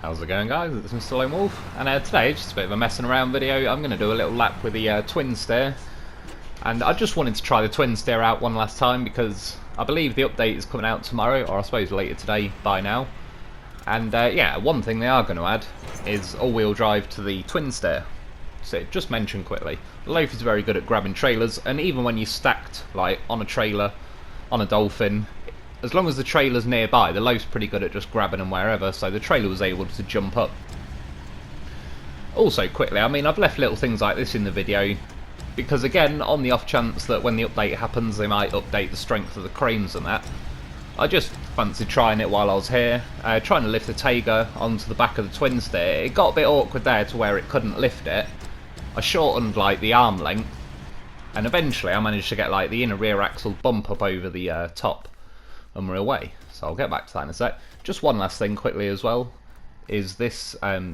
How's it going, guys? It's Mr. Lone Wolf, and today, just a bit of a messing around video. I'm going to do a little lap with the Twinsteer, and I just wanted to try the Twinsteer out one last time because I believe the update is coming out tomorrow, or I suppose later today by now. And yeah, one thing they are going to add is all-wheel drive to the Twinsteer. So just mention quickly, the Loaf is very good at grabbing trailers, and even when you're stacked like on a trailer, on a Dolphin, as long as the trailer's nearby, the Loaf's pretty good at just grabbing them wherever, so the trailer was able to jump up. Also, quickly, I mean, I've left little things like this in the video, because again, on the off chance that when the update happens, they might update the strength of the cranes and that. I just fancied trying it while I was here, trying to lift the Tayga onto the back of the Twinsteer. It got a bit awkward there to where it couldn't lift it. I shortened like the arm length, and eventually I managed to get like the inner rear axle bump up over the top, and we're away. So I'll get back to that in a sec. Just one last thing quickly as well, is this I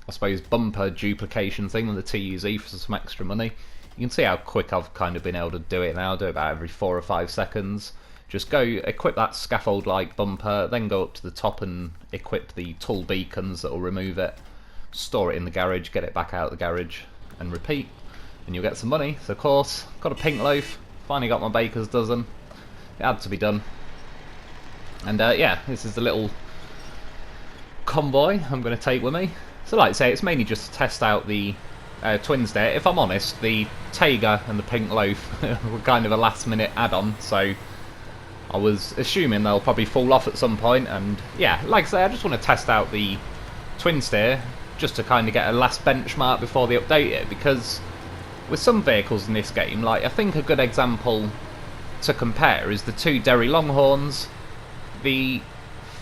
suppose bumper duplication thing with the TUZ for some extra money. You can see how quick I've kind of been able to do it now. I do it about every 4 or 5 seconds. Just go equip that scaffold like bumper, then go up to the top and equip the tool beacons that will remove it, store it in the garage, get it back out of the garage, and repeat, and you'll get some money. So of course, got a pink loaf, finally got my baker's dozen. It had to be done. And yeah, this is the little convoy I'm going to take with me. So like I say, it's mainly just to test out the Twinsteer. If I'm honest, the Tayga and the pink loaf were kind of a last minute add-on, so I was assuming they'll probably fall off at some point. And yeah, like I say, I just want to test out the Twinsteer just to kind of get a last benchmark before they update it, because with some vehicles in this game, like I think a good example to compare is the 2 Derry Longhorns. The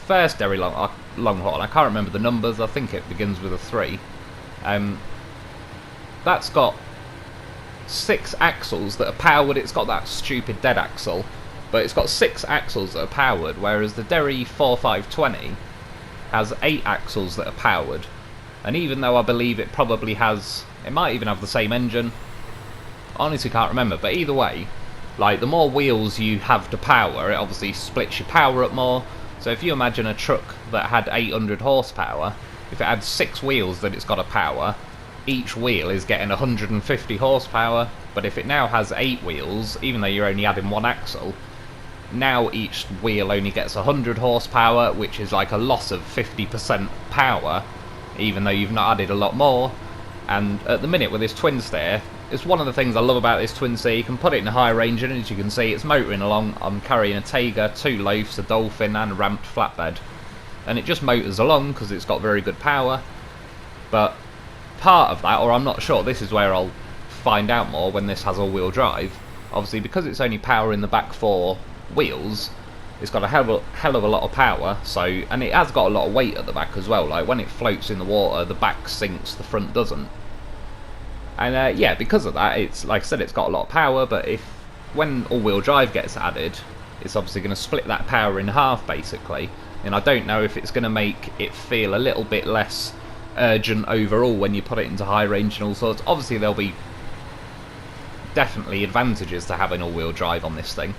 first Derry Longhorn, I can't remember the numbers, I think it begins with a 3. That's got 6 axles that are powered. It's got that stupid dead axle, but it's got 6 axles that are powered, whereas the Derry 4520 has 8 axles that are powered. And even though I believe it probably has, it might even have the same engine, I honestly can't remember, but either way, like, the more wheels you have to power, it obviously splits your power up more. So if you imagine a truck that had 800 horsepower, if it had 6 wheels that it's got to power, each wheel is getting 150 horsepower. But if it now has 8 wheels, even though you're only adding 1 axle, now each wheel only gets 100 horsepower, which is like a loss of 50% power, even though you've not added a lot more. And at the minute with this Twinsteer, it's one of the things I love about this Twinsteer. You can put it in a high range, and as you can see, it's motoring along. I'm carrying a Tayga, 2 Loafs, a Dolphin, and a ramped flatbed, and it just motors along because it's got very good power. But part of that, or I'm not sure, this is where I'll find out more when this has all-wheel drive. Obviously, because it's only powering the back 4 wheels, it's got a hell of a lot of power. So, and it has got a lot of weight at the back as well. Like when it floats in the water, the back sinks, the front doesn't. And yeah, because of that, it's like I said, it's got a lot of power. But when all-wheel drive gets added, it's obviously going to split that power in half basically. And I don't know if it's going to make it feel a little bit less urgent overall when you put it into high range and all sorts. Obviously, there'll be definitely advantages to having all-wheel drive on this thing.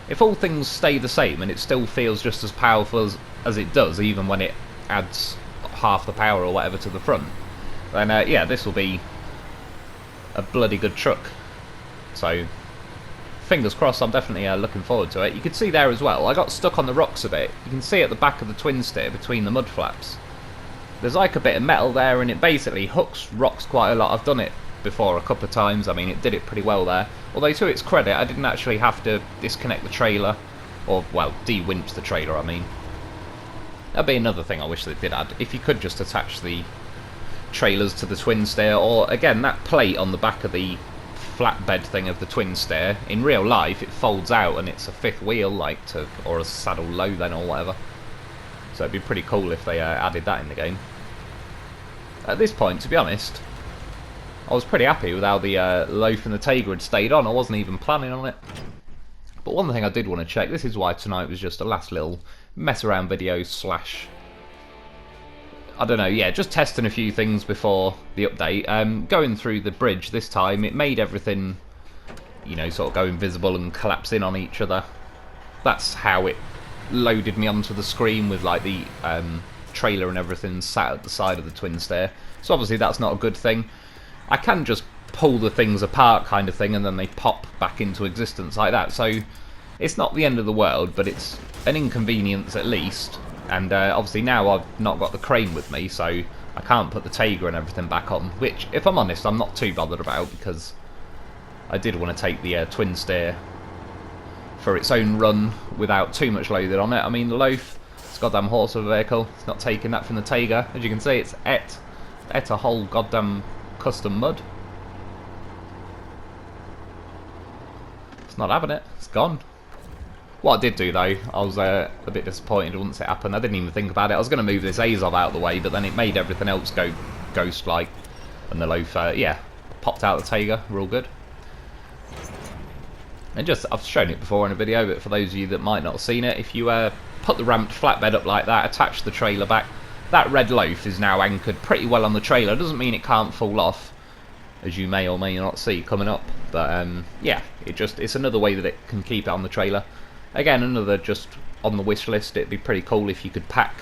If all things stay the same and it still feels just as powerful as it does, even when it adds half the power or whatever to the front, then yeah, this will be a bloody good truck. So fingers crossed, I'm definitely looking forward to it. You can see there as well, I got stuck on the rocks a bit. You can see at the back of the Twinsteer between the mud flaps, there's like a bit of metal there, and it basically hooks rocks quite a lot. I've done it before a couple of times. I mean, it did it pretty well there. Although to its credit, I didn't actually have to disconnect the trailer, or well, de-winch the trailer I mean. That'd be another thing I wish they did add, if you could just attach the trailers to the Twinsteer, or again, that plate on the back of the flatbed thing of the Twinsteer, in real life it folds out and it's a 5th wheel, like or a saddle low then or whatever. So it'd be pretty cool if they added that in the game. At this point, to be honest, I was pretty happy with how the Loaf and the Tayga had stayed on. I wasn't even planning on it. But one thing I did want to check, this is why tonight was just a last little mess around video slash, I don't know, yeah, just testing a few things before the update. Going through the bridge this time, it made everything, you know, sort of go invisible and collapse in on each other. That's how it loaded me onto the screen with like the trailer and everything sat at the side of the Twinsteer. So obviously that's not a good thing. I can just pull the things apart kind of thing, and then they pop back into existence like that. So it's not the end of the world, but it's an inconvenience at least. And obviously now I've not got the crane with me, so I can't put the Taiga and everything back on, which, if I'm honest, I'm not too bothered about, because I did want to take the Twinsteer for its own run without too much loaded on it. I mean, the Loaf, it's a goddamn horse of a vehicle. It's not taking that from the Taiga. As you can see, it's et a whole goddamn custom mud. It's not having it. It's gone. What I did do, though, I was a bit disappointed once it happened. I didn't even think about it. I was going to move this Azov out of the way, but then it made everything else go ghost-like. And the Loaf, yeah, popped out the Taiga. We're all good. And just, I've shown it before in a video, but for those of you that might not have seen it, if you put the ramped flatbed up like that, attach the trailer back, that red Loaf is now anchored pretty well on the trailer. Doesn't mean it can't fall off, as you may or may not see coming up. But yeah, it's another way that it can keep it on the trailer. Again, another just on the wish list. It'd be pretty cool if you could pack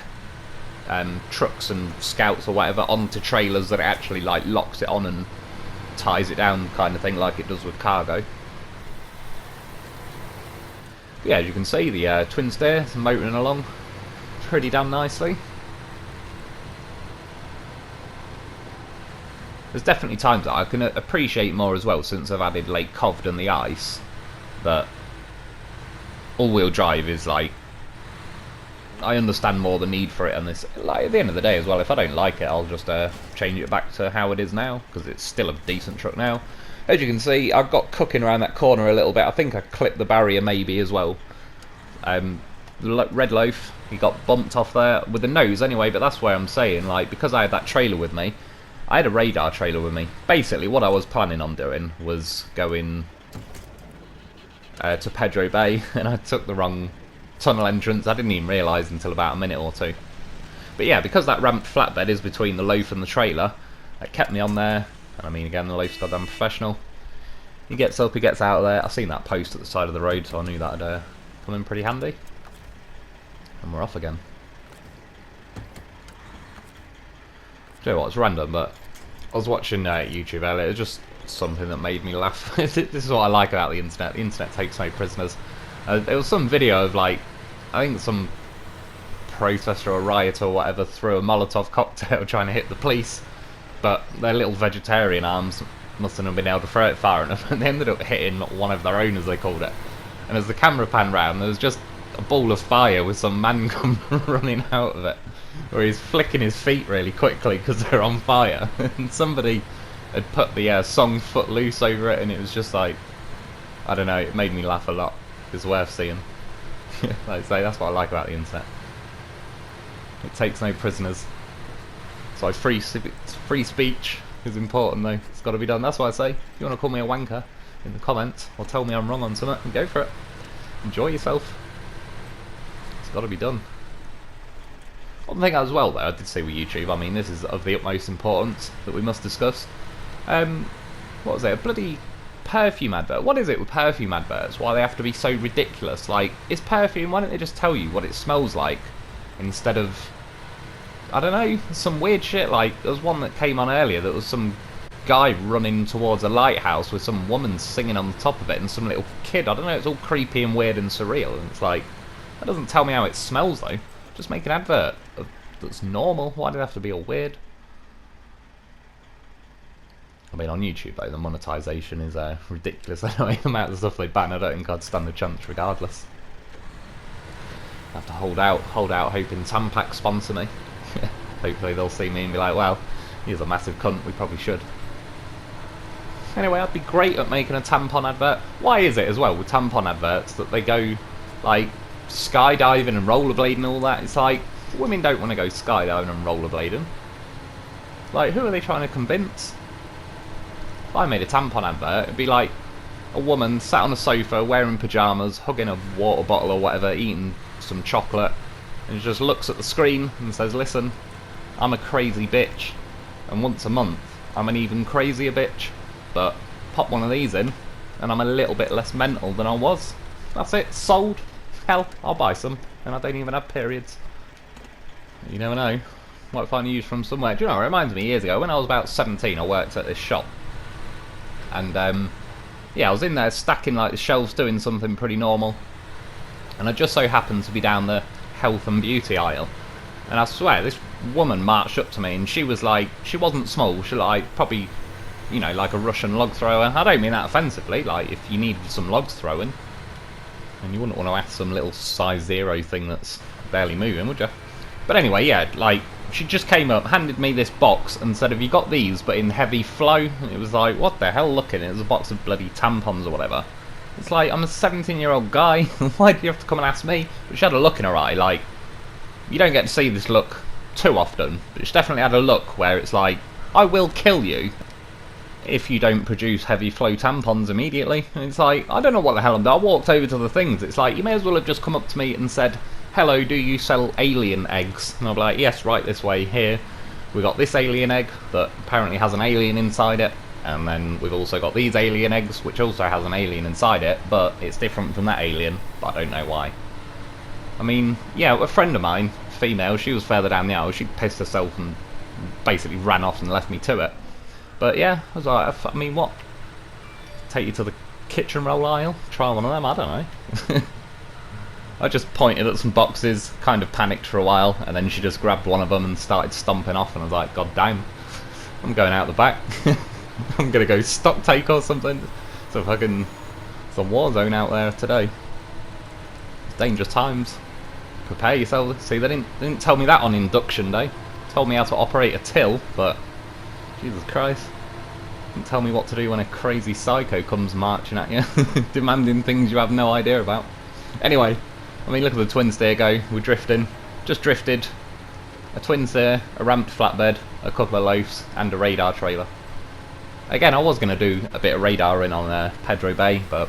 trucks and scouts or whatever onto trailers that it actually like locks it on and ties it down, kind of thing, like it does with cargo. But yeah, as you can see, the Twinsteer is motoring along pretty damn nicely. There's definitely times that I can appreciate more as well, since I've added Lake Covd and the ice, that all-wheel drive is like, I understand more the need for it, and this, like, at the end of the day as well, if I don't like it, I'll just change it back to how it is now, because it's still a decent truck now. As you can see, I've got cooking around that corner a little bit. I think I clipped the barrier maybe as well. The red Loaf, he got bumped off there with the nose anyway, but that's where I'm saying, like, because I had that trailer with me, I had a radar trailer with me. Basically, what I was planning on doing was going to Pedro Bay, and I took the wrong tunnel entrance. I didn't even realise until about a minute or two. But yeah, because that ramped flatbed is between the Loaf and the trailer, it kept me on there. And I mean, again, the Loaf's goddamn professional. He gets up, he gets out of there. I've seen that post at the side of the road, so I knew that'd come in pretty handy. And we're off again. Do you know what, it's random, but I was watching YouTube earlier. It was just something that made me laugh. This is what I like about the internet. The internet takes no prisoners. There was some video of, like, I think some protester or rioter or whatever threw a Molotov cocktail trying to hit the police, but their little vegetarian arms mustn't have been able to throw it far enough, and they ended up hitting one of their own, as they called it. And as the camera panned round, there was just a ball of fire with some man come running out of it, where he's flicking his feet really quickly because they're on fire. And somebody had put the song Footloose over it, and it was just like, I don't know, it made me laugh a lot. It's worth seeing. Like I say, that's what I like about the internet. It takes no prisoners. So free speech is important, though. It's got to be done. That's why I say, if you want to call me a wanker in the comments, or tell me I'm wrong on something, go for it. Enjoy yourself. It's got to be done. One thing as well, though, I did say with YouTube, I mean, this is of the utmost importance that we must discuss. What was it? A bloody perfume advert. What is it with perfume adverts? Why they have to be so ridiculous? Like, it's perfume, why don't they just tell you what it smells like instead of, I don't know, some weird shit. Like, there was one that came on earlier that was some guy running towards a lighthouse with some woman singing on the top of it and some little kid. I don't know, it's all creepy and weird and surreal, and it's like, that doesn't tell me how it smells, though. Just make an advert that's normal. Why do it have to be all weird? I mean, on YouTube, though, the monetization is ridiculous anyway. The amount of stuff they ban, I don't think I'd stand a chance regardless. I have to hold out, hoping Tampax sponsor me. Hopefully they'll see me and be like, well, he's a massive cunt, we probably should. Anyway, I'd be great at making a tampon advert. Why is it, as well, with tampon adverts, that they go, like, skydiving and rollerblading and all that? It's like, women don't want to go skydiving and rollerblading. Like, who are they trying to convince? If I made a tampon advert, it'd be like a woman sat on a sofa wearing pyjamas, hugging a water bottle or whatever, eating some chocolate, and just looks at the screen and says, listen, I'm a crazy bitch, and once a month I'm an even crazier bitch, but pop one of these in and I'm a little bit less mental than I was. That's it, sold. Hell, I'll buy some, and I don't even have periods. You never know. Might find use from somewhere. Do you know, it reminds me years ago, when I was about 17, I worked at this shop. And, yeah, I was in there stacking, like, the shelves, doing something pretty normal. And I just so happened to be down the health and beauty aisle. And I swear, this woman marched up to me, and she was like, she wasn't small, she like, probably, you know, like a Russian log thrower. I don't mean that offensively, like, if you needed some logs throwing, and you wouldn't want to ask some little size 0 thing that's barely moving, would you? But anyway, yeah, like, she just came up, handed me this box, and said, have you got these, but in heavy flow? And it was like, what the hell, looking, it was a box of bloody tampons or whatever. It's like, I'm a 17-year-old guy, why do you have to come and ask me? But she had a look in her eye, like, you don't get to see this look too often, but she definitely had a look where it's like, I will kill you if you don't produce heavy flow tampons immediately. And it's like, I don't know what the hell I'm doing. I walked over to the things, it's like, you may as well have just come up to me and said, hello, do you sell alien eggs? And I'll be like, yes, right this way, here. We got this alien egg that apparently has an alien inside it, and then we've also got these alien eggs, which also has an alien inside it, but it's different from that alien, but I don't know why. I mean, yeah, a friend of mine, female, she was further down the aisle, she pissed herself and basically ran off and left me to it. But yeah, I was like, I mean, what? Take you to the kitchen roll aisle? Try one of them? I don't know. I just pointed at some boxes, kind of panicked for a while, and then she just grabbed one of them and started stomping off, and I was like, god damn, I'm going out the back. I'm gonna go stock take or something. So fucking, it's a war zone out there today. It's dangerous times. Prepare yourself. See, they didn't tell me that on induction day. Told me how to operate a till, but Jesus Christ, didn't tell me what to do when a crazy psycho comes marching at you, demanding things you have no idea about. Anyway, I mean, look at the Twinsteer go. We're drifting, just drifted. A Twinsteer, a ramped flatbed, a couple of loafs, and a radar trailer. Again, I was going to do a bit of radaring on Pedro Bay, but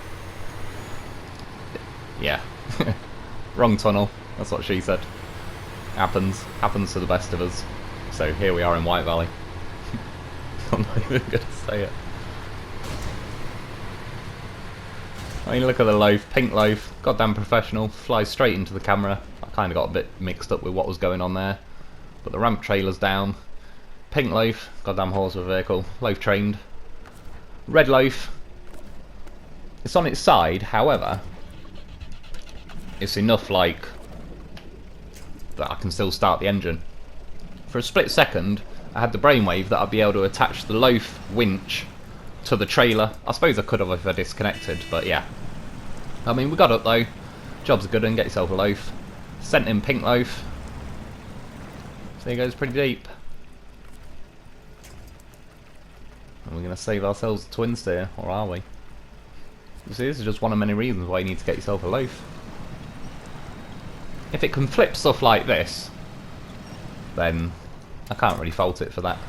yeah, wrong tunnel. That's what she said. Happens to the best of us. So here we are in White Valley. I'm not even going to say it. I mean, look at the loaf, pink loaf, goddamn professional, flies straight into the camera. I kind of got a bit mixed up with what was going on there. But the ramp trailer's down. Pink loaf, goddamn horse of a vehicle, loaf trained. Red loaf, it's on its side, however, it's enough, like, that I can still start the engine. For a split second, I had the brainwave that I'd be able to attach the loaf winch to the trailer. I suppose I could have if I disconnected, but yeah. I mean, we got up though. Job's good and get yourself a loaf. Sent in pink loaf. So it goes pretty deep. And we're going to save ourselves a Twinsteer, or are we? You see, this is just one of many reasons why you need to get yourself a loaf. If it can flip stuff like this, then I can't really fault it for that.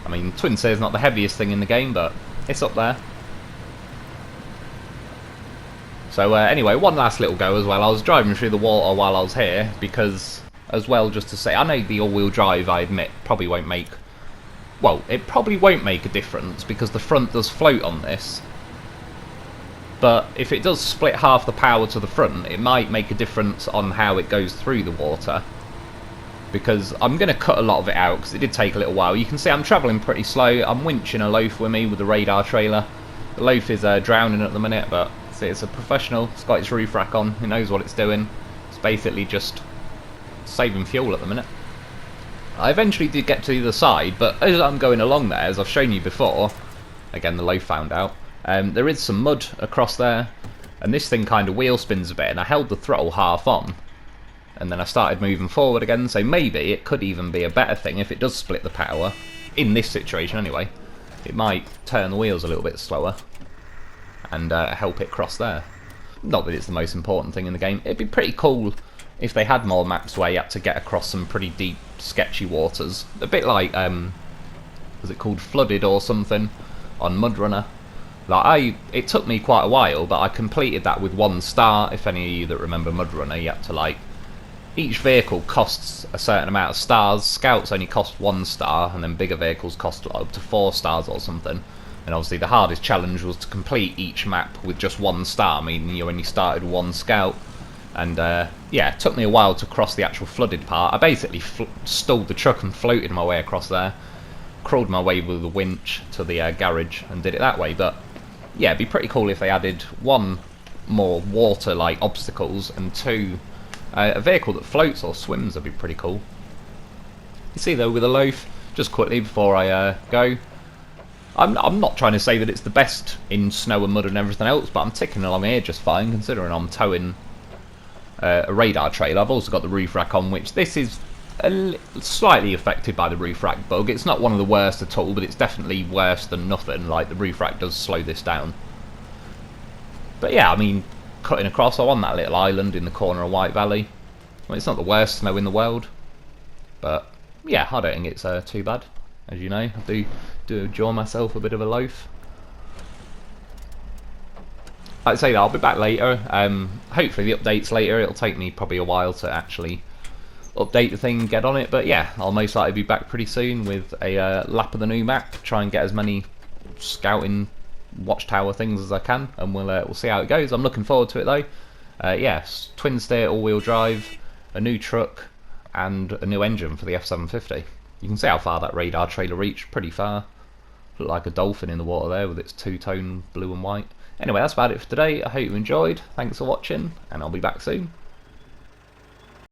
I mean, Twinsteer is not the heaviest thing in the game, but it's up there. So anyway, one last little go as well. I was driving through the water while I was here, because, as well, just to say, I know the all-wheel drive, I admit, probably won't make... Well, it probably won't make a difference, because the front does float on this. But if it does split half the power to the front, it might make a difference on how it goes through the water. Because I'm going to cut a lot of it out, because it did take a little while. You can see I'm travelling pretty slow. I'm winching a loaf with me with the radar trailer. The loaf is drowning at the minute, but see, it's a professional. It's got its roof rack on. It knows what it's doing. It's basically just saving fuel at the minute. I eventually did get to the other side, but as I'm going along there, as I've shown you before, again the loaf found out, there is some mud across there, and this thing kind of wheel spins a bit, and I held the throttle half on, and then I started moving forward again, so maybe it could even be a better thing if it does split the power, in this situation anyway. It might turn the wheels a little bit slower, and help it cross there. Not that it's the most important thing in the game. It'd be pretty cool if they had more maps where you had to get across some pretty deep, sketchy waters. A bit like, was it called Flooded or something, on MudRunner. Like, it took me quite a while, but I completed that with 1 star. If any of you that remember MudRunner, you had to, like, each vehicle costs a certain amount of stars. Scouts only cost 1 star, and then bigger vehicles cost like, up to 4 stars or something. And obviously the hardest challenge was to complete each map with just 1 star, meaning you only started 1 scout. And yeah, it took me a while to cross the actual flooded part. I basically stalled the truck and floated my way across there, crawled my way with the winch to the garage and did it that way. But yeah, it'd be pretty cool if they added one, more water-like obstacles, and two, a vehicle that floats or swims. That'd be pretty cool. You see though, with a loaf, just quickly before I go, I'm not trying to say that it's the best in snow and mud and everything else, but I'm ticking along here just fine, considering I'm towing a radar trailer. I've also got the roof rack on, which this is slightly affected by the roof rack bug. It's not one of the worst at all, but it's definitely worse than nothing. Like, the roof rack does slow this down. But yeah, I mean, cutting across, I'm on that little island in the corner of White Valley. Well, it's not the worst snow in the world, but yeah, I don't think it's too bad. As you know, I do enjoy myself a bit of a loaf. Like I say, I'll be back later. Hopefully the update's later. It'll take me probably a while to actually update the thing and get on it. But yeah, I'll most likely be back pretty soon with a lap of the new map. Try and get as many scouting watchtower things as I can, and we'll see how it goes. I'm looking forward to it though. Yes, Twinsteer all-wheel drive, a new truck, and a new engine for the F750. You can see how far that radar trailer reached. Pretty far. Looked like a dolphin in the water there with its two-tone blue and white. Anyway, that's about it for today. I hope you enjoyed. Thanks for watching, and I'll be back soon.